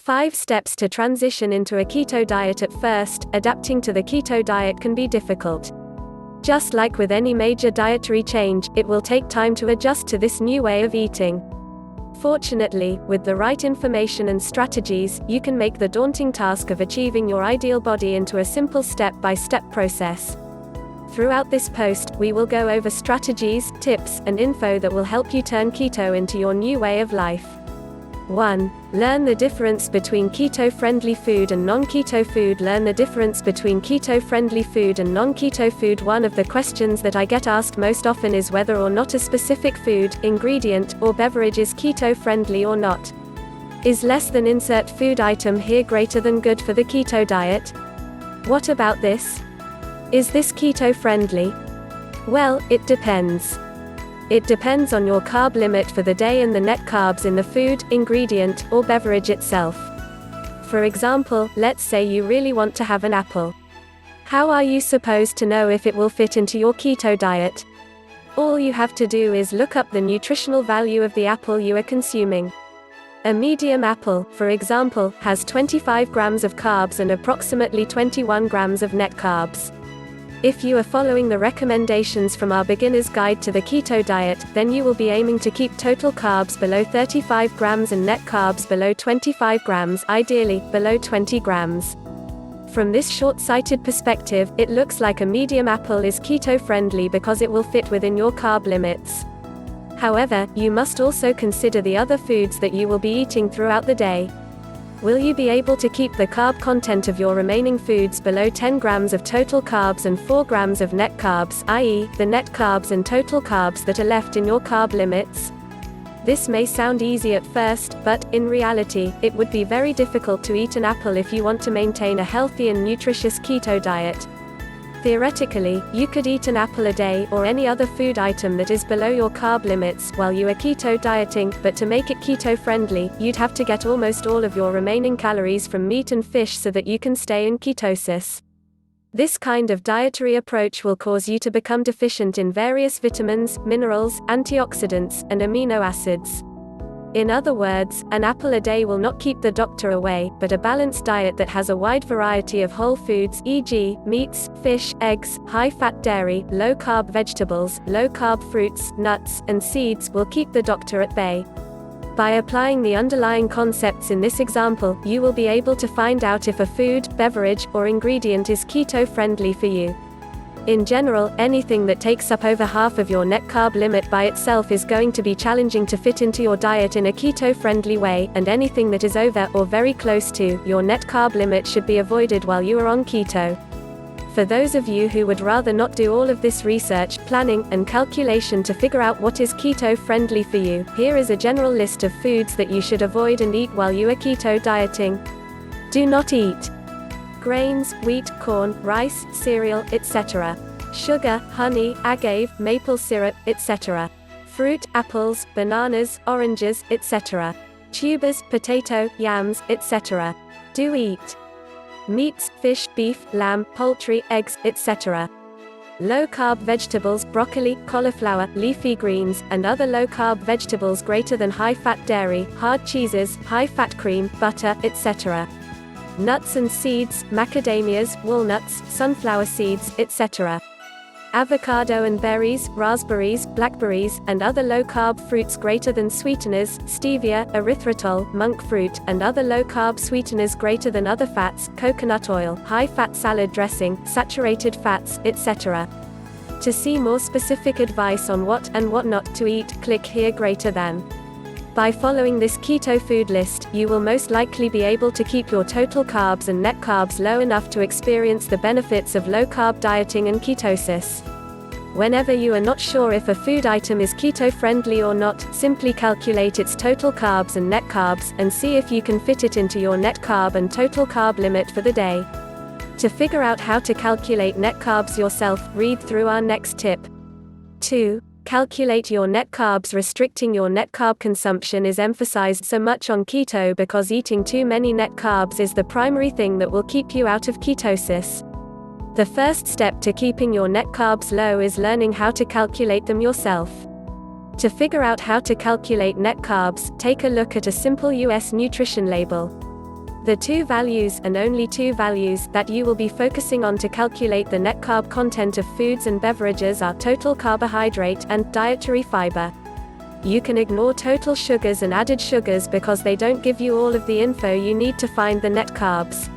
5 steps to transition into a keto diet. At first, adapting to the keto diet can be difficult. Just like with any major dietary change, it will take time to adjust to this new way of eating. Fortunately, with the right information and strategies, you can make the daunting task of achieving your ideal body into a simple step-by-step process. Throughout this post, we will go over strategies, tips, and info that will help you turn keto into your new way of life. 1. Learn the difference between keto-friendly food and non-keto food. Learn the difference between keto-friendly food and non-keto food. One of the questions that I get asked most often is whether or not a specific food, ingredient, or beverage is keto-friendly or not. Is less than insert food item here greater than good for the keto diet? What about this? Is this keto-friendly? Well, it depends. It depends on your carb limit for the day and the net carbs in the food, ingredient, or beverage itself. For example, let's say you really want to have an apple. How are you supposed to know if it will fit into your keto diet? All you have to do is look up the nutritional value of the apple you are consuming. A medium apple, for example, has 25 grams of carbs and approximately 21 grams of net carbs. If you are following the recommendations from our beginner's guide to the keto diet, then you will be aiming to keep total carbs below 35 grams and net carbs below 25 grams, ideally, below 20 grams. From this short-sighted perspective, it looks like a medium apple is keto-friendly because it will fit within your carb limits. However, you must also consider the other foods that you will be eating throughout the day. Will you be able to keep the carb content of your remaining foods below 10 grams of total carbs and 4 grams of net carbs, i.e., the net carbs and total carbs that are left in your carb limits? This may sound easy at first, but, in reality, it would be very difficult to eat an apple if you want to maintain a healthy and nutritious keto diet. Theoretically, you could eat an apple a day or any other food item that is below your carb limits while you are keto dieting, but to make it keto-friendly, you'd have to get almost all of your remaining calories from meat and fish so that you can stay in ketosis. This kind of dietary approach will cause you to become deficient in various vitamins, minerals, antioxidants, and amino acids. In other words, an apple a day will not keep the doctor away, but a balanced diet that has a wide variety of whole foods, e.g., meats, fish, eggs, high-fat dairy, low-carb vegetables, low-carb fruits, nuts, and seeds will keep the doctor at bay. By applying the underlying concepts in this example, you will be able to find out if a food, beverage, or ingredient is keto-friendly for you. In general, anything that takes up over half of your net carb limit by itself is going to be challenging to fit into your diet in a keto-friendly way, and anything that is over, or very close to, your net carb limit should be avoided while you are on keto. For those of you who would rather not do all of this research, planning, and calculation to figure out what is keto-friendly for you, here is a general list of foods that you should avoid and eat while you are keto dieting. Do not eat grains, wheat, corn, rice, cereal, etc. Sugar, honey, agave, maple syrup, etc. Fruit, apples, bananas, oranges, etc. Tubers, potato, yams, etc. Do eat meats, fish, beef, lamb, poultry, eggs, etc. Low-carb vegetables, broccoli, cauliflower, leafy greens, and other low-carb vegetables greater than high-fat dairy, hard cheeses, high-fat cream, butter, etc. Nuts and seeds, macadamias, walnuts, sunflower seeds, etc. Avocado and berries, raspberries, blackberries, and other low-carb fruits greater than sweeteners, stevia, erythritol, monk fruit, and other low-carb sweeteners greater than other fats, coconut oil, high-fat salad dressing, saturated fats, etc. To see more specific advice on what and what not to eat, click here greater than. By following this keto food list, you will most likely be able to keep your total carbs and net carbs low enough to experience the benefits of low-carb dieting and ketosis. Whenever you are not sure if a food item is keto-friendly or not, simply calculate its total carbs and net carbs, and see if you can fit it into your net carb and total carb limit for the day. To figure out how to calculate net carbs yourself, read through our next tip. 2. Calculate your net carbs. Restricting your net carb consumption is emphasized so much on keto because eating too many net carbs is the primary thing that will keep you out of ketosis. The first step to keeping your net carbs low is learning how to calculate them yourself. To figure out how to calculate net carbs, take a look at a simple US nutrition label. The two values, and only two values, that you will be focusing on to calculate the net carb content of foods and beverages are total carbohydrate and dietary fiber. You can ignore total sugars and added sugars because they don't give you all of the info you need to find the net carbs.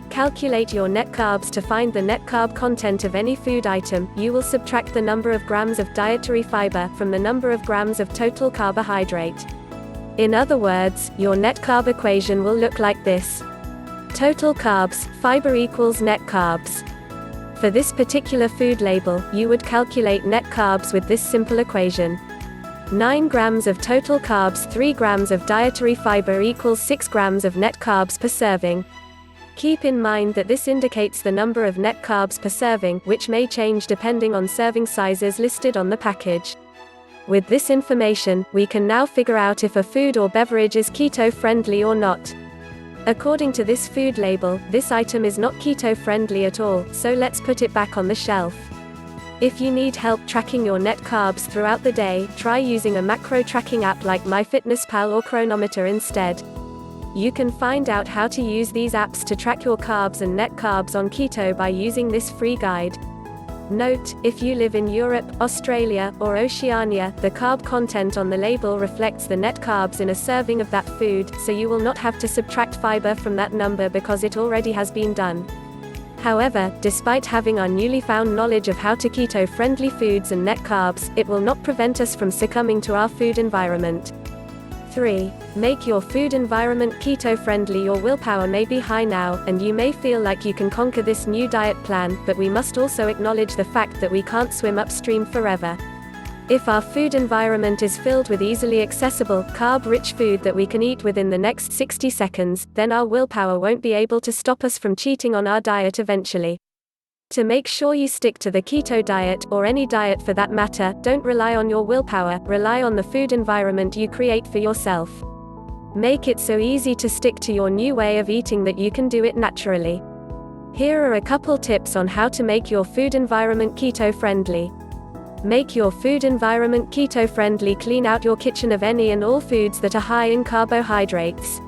Calculate your net carbs. To find the net carb content of any food item, you will subtract the number of grams of dietary fiber from the number of grams of total carbohydrate. In other words, your net carb equation will look like this. Total carbs, fiber equals net carbs. For this particular food label, you would calculate net carbs with this simple equation. 9 grams of total carbs, 3 grams of dietary fiber equals 6 grams of net carbs per serving. Keep in mind that this indicates the number of net carbs per serving, which may change depending on serving sizes listed on the package. With this information, we can now figure out if a food or beverage is keto-friendly or not. According to this food label, this item is not keto-friendly at all, so let's put it back on the shelf. If you need help tracking your net carbs throughout the day, try using a macro tracking app like MyFitnessPal or Chronometer instead. You can find out how to use these apps to track your carbs and net carbs on keto by using this free guide. Note, if you live in Europe, Australia, or Oceania, the carb content on the label reflects the net carbs in a serving of that food, so you will not have to subtract fiber from that number because it already has been done. However, despite having our newly found knowledge of how to keto-friendly foods and net carbs, it will not prevent us from succumbing to our food environment. 3. Make your food environment keto-friendly. Your willpower may be high now, and you may feel like you can conquer this new diet plan, but we must also acknowledge the fact that we can't swim upstream forever. If our food environment is filled with easily accessible, carb-rich food that we can eat within the next 60 seconds, then our willpower won't be able to stop us from cheating on our diet eventually. To make sure you stick to the keto diet, or any diet for that matter, don't rely on your willpower, rely on the food environment you create for yourself. Make it so easy to stick to your new way of eating that you can do it naturally. Here are a couple tips on how to make your food environment keto-friendly. Make your food environment keto-friendly. Clean out your kitchen of any and all foods that are high in carbohydrates.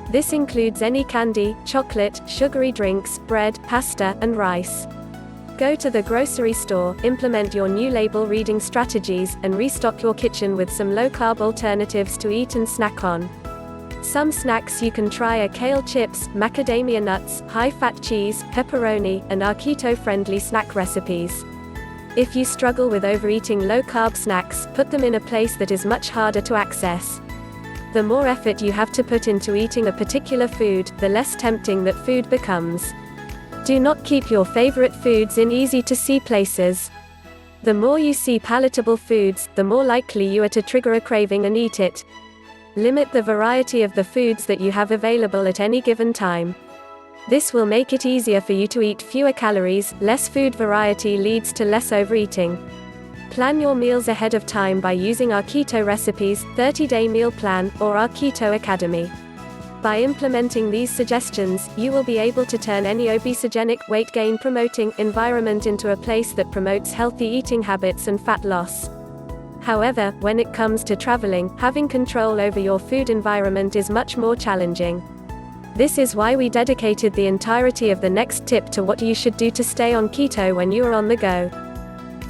This includes any candy, chocolate, sugary drinks, bread, pasta, and rice. Go to the grocery store, implement your new label reading strategies, and restock your kitchen with some low-carb alternatives to eat and snack on. Some snacks you can try are kale chips, macadamia nuts, high-fat cheese, pepperoni, and our keto-friendly snack recipes. If you struggle with overeating low-carb snacks, put them in a place that is much harder to access. The more effort you have to put into eating a particular food, the less tempting that food becomes. Do not keep your favorite foods in easy-to-see places. The more you see palatable foods, the more likely you are to trigger a craving and eat it. Limit the variety of the foods that you have available at any given time. This will make it easier for you to eat fewer calories. Less food variety leads to less overeating. Plan your meals ahead of time by using our Keto Recipes 30-day meal plan, or our Keto Academy. By implementing these suggestions, you will be able to turn any obesogenic, weight gain promoting environment into a place that promotes healthy eating habits and fat loss. However, when it comes to traveling, having control over your food environment is much more challenging. This is why we dedicated the entirety of the next tip to what you should do to stay on keto when you are on the go.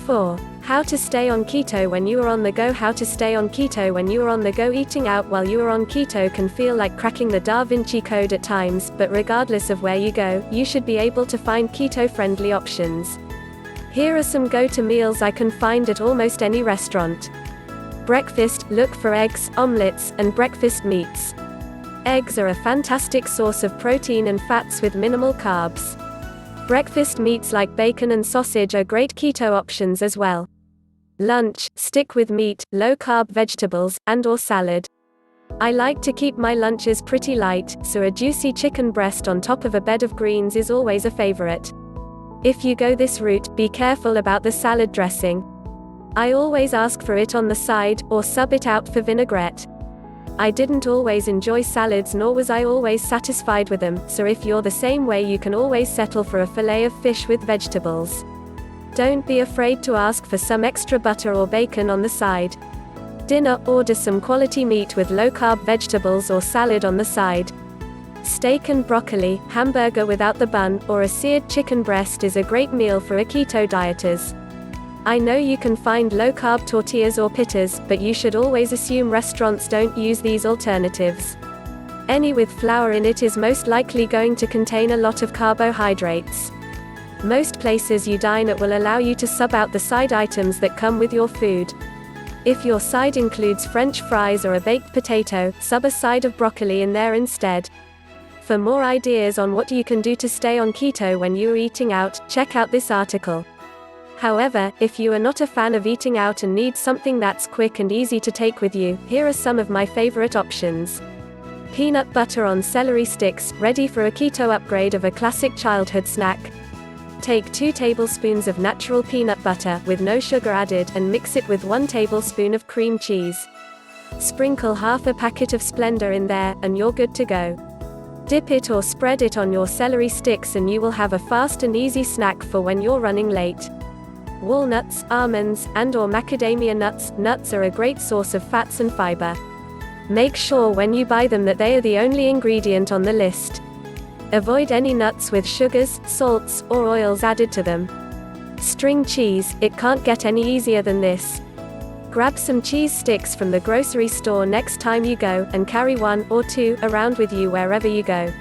4. How to stay on keto when you are on the go. How to stay on keto when you are on the go. Eating out while you are on keto can feel like cracking the Da Vinci Code at times, but regardless of where you go, you should be able to find keto-friendly options. Here are some go-to meals I can find at almost any restaurant. Breakfast: look for eggs, omelets, and breakfast meats. Eggs are a fantastic source of protein and fats with minimal carbs. Breakfast meats like bacon and sausage are great keto options as well. Lunch: stick with meat, low-carb vegetables, and/or salad. I like to keep my lunches pretty light, so a juicy chicken breast on top of a bed of greens is always a favorite. If you go this route, be careful about the salad dressing. I always ask for it on the side, or sub it out for vinaigrette. I didn't always enjoy salads, nor was I always satisfied with them, so if you're the same way, you can always settle for a fillet of fish with vegetables. Don't be afraid to ask for some extra butter or bacon on the side. Dinner: order some quality meat with low-carb vegetables or salad on the side. Steak and broccoli, hamburger without the bun, or a seared chicken breast is a great meal for a keto dieters. I know you can find low-carb tortillas or pittas, but you should always assume restaurants don't use these alternatives. Any with flour in it is most likely going to contain a lot of carbohydrates. Most places you dine at will allow you to sub out the side items that come with your food. If your side includes French fries or a baked potato, sub a side of broccoli in there instead. For more ideas on what you can do to stay on keto when you are eating out, check out this article. However, if you are not a fan of eating out and need something that's quick and easy to take with you, here are some of my favorite options. Peanut butter on celery sticks, ready for a keto upgrade of a classic childhood snack. Take 2 tablespoons of natural peanut butter, with no sugar added, and mix it with 1 tablespoon of cream cheese. Sprinkle half a packet of Splenda in there, and you're good to go. Dip it or spread it on your celery sticks and you will have a fast and easy snack for when you're running late. Walnuts, almonds, and/or macadamia nuts. Nuts are a great source of fats and fiber. Make sure when you buy them that they are the only ingredient on the list. Avoid any nuts with sugars, salts, or oils added to them. String cheese, it can't get any easier than this. Grab some cheese sticks from the grocery store next time you go, and carry 1 or 2 around with you wherever you go.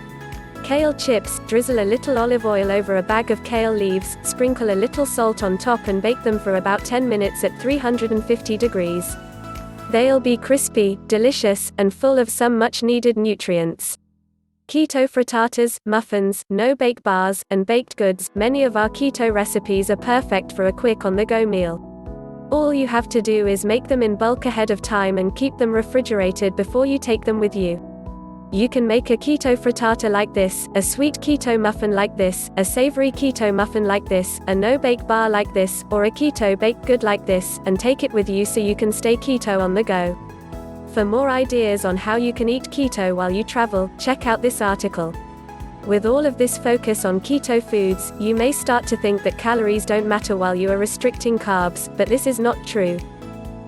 Kale chips, drizzle a little olive oil over a bag of kale leaves, sprinkle a little salt on top and bake them for about 10 minutes at 350 degrees. They'll be crispy, delicious, and full of some much-needed nutrients. Keto frittatas, muffins, no-bake bars, and baked goods. Many of our keto recipes are perfect for a quick on-the-go meal. All you have to do is make them in bulk ahead of time and keep them refrigerated before you take them with you. You can make a keto frittata like this, a sweet keto muffin like this, a savory keto muffin like this, a no-bake bar like this, or a keto baked good like this, and take it with you so you can stay keto on the go. For more ideas on how you can eat keto while you travel, check out this article. With all of this focus on keto foods, you may start to think that calories don't matter while you are restricting carbs, but this is not true.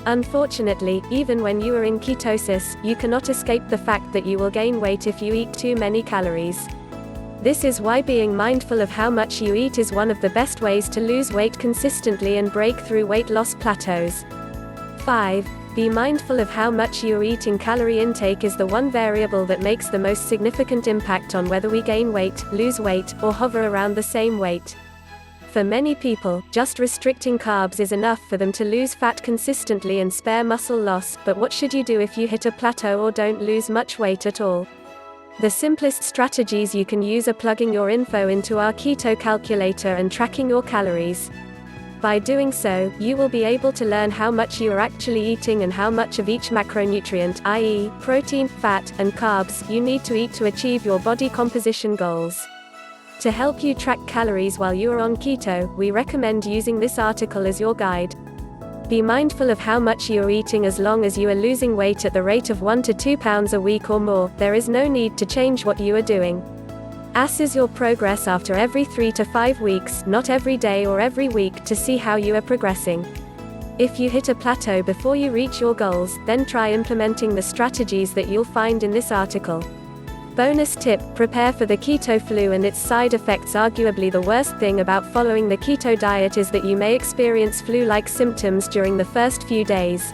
Unfortunately, even when you are in ketosis, you cannot escape the fact that you will gain weight if you eat too many calories. This is why being mindful of how much you eat is one of the best ways to lose weight consistently and break through weight loss plateaus. 5. Be mindful of how much you are eating. Calorie intake is the one variable that makes the most significant impact on whether we gain weight, lose weight, or hover around the same weight. For many people, just restricting carbs is enough for them to lose fat consistently and spare muscle loss, but what should you do if you hit a plateau or don't lose much weight at all? The simplest strategies you can use are plugging your info into our keto calculator and tracking your calories. By doing so, you will be able to learn how much you are actually eating and how much of each macronutrient, i.e., protein, fat, and carbs, you need to eat to achieve your body composition goals. To help you track calories while you are on keto, we recommend using this article as your guide. Be mindful of how much you are eating. As long as you are losing weight at the rate of 1 to 2 pounds a week or more, there is no need to change what you are doing. Assess your progress after every 3 to 5 weeks, not every day or every week, to see how you are progressing. If you hit a plateau before you reach your goals, then try implementing the strategies that you'll find in this article. Bonus tip: prepare for the keto flu and its side effects. Arguably the worst thing about following the keto diet is that you may experience flu-like symptoms during the first few days.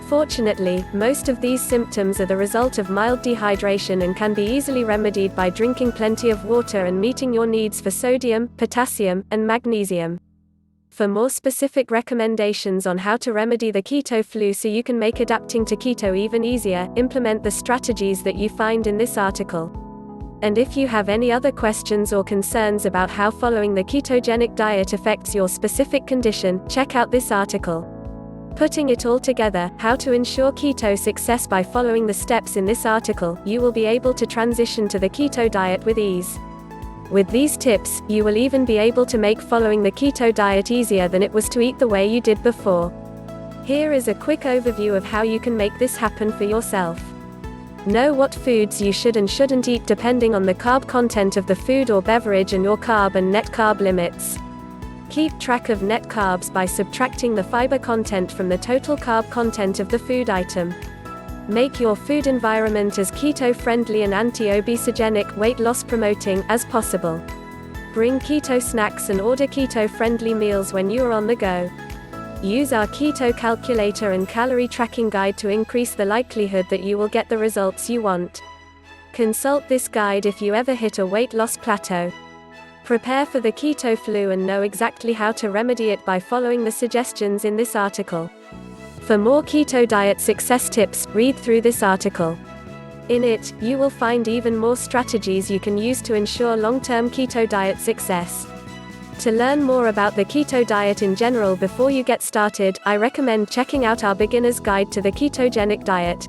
Fortunately, most of these symptoms are the result of mild dehydration and can be easily remedied by drinking plenty of water and meeting your needs for sodium, potassium, and magnesium. For more specific recommendations on how to remedy the keto flu so you can make adapting to keto even easier, implement the strategies that you find in this article. And if you have any other questions or concerns about how following the ketogenic diet affects your specific condition, check out this article. Putting it all together, how to ensure keto success. By following the steps in this article, you will be able to transition to the keto diet with ease. With these tips, you will even be able to make following the keto diet easier than it was to eat the way you did before. Here is a quick overview of how you can make this happen for yourself. Know what foods you should and shouldn't eat depending on the carb content of the food or beverage and your carb and net carb limits. Keep track of net carbs by subtracting the fiber content from the total carb content of the food item. Make your food environment as keto-friendly and anti-obesogenic, weight loss promoting as possible. Bring keto snacks and order keto-friendly meals when you are on the go. Use our keto calculator and calorie tracking guide to increase the likelihood that you will get the results you want. Consult this guide if you ever hit a weight loss plateau. Prepare for the keto flu and know exactly how to remedy it by following the suggestions in this article. For more keto diet success tips, read through this article. In it, you will find even more strategies you can use to ensure long-term keto diet success. To learn more about the keto diet in general before you get started, I recommend checking out our beginner's guide to the ketogenic diet.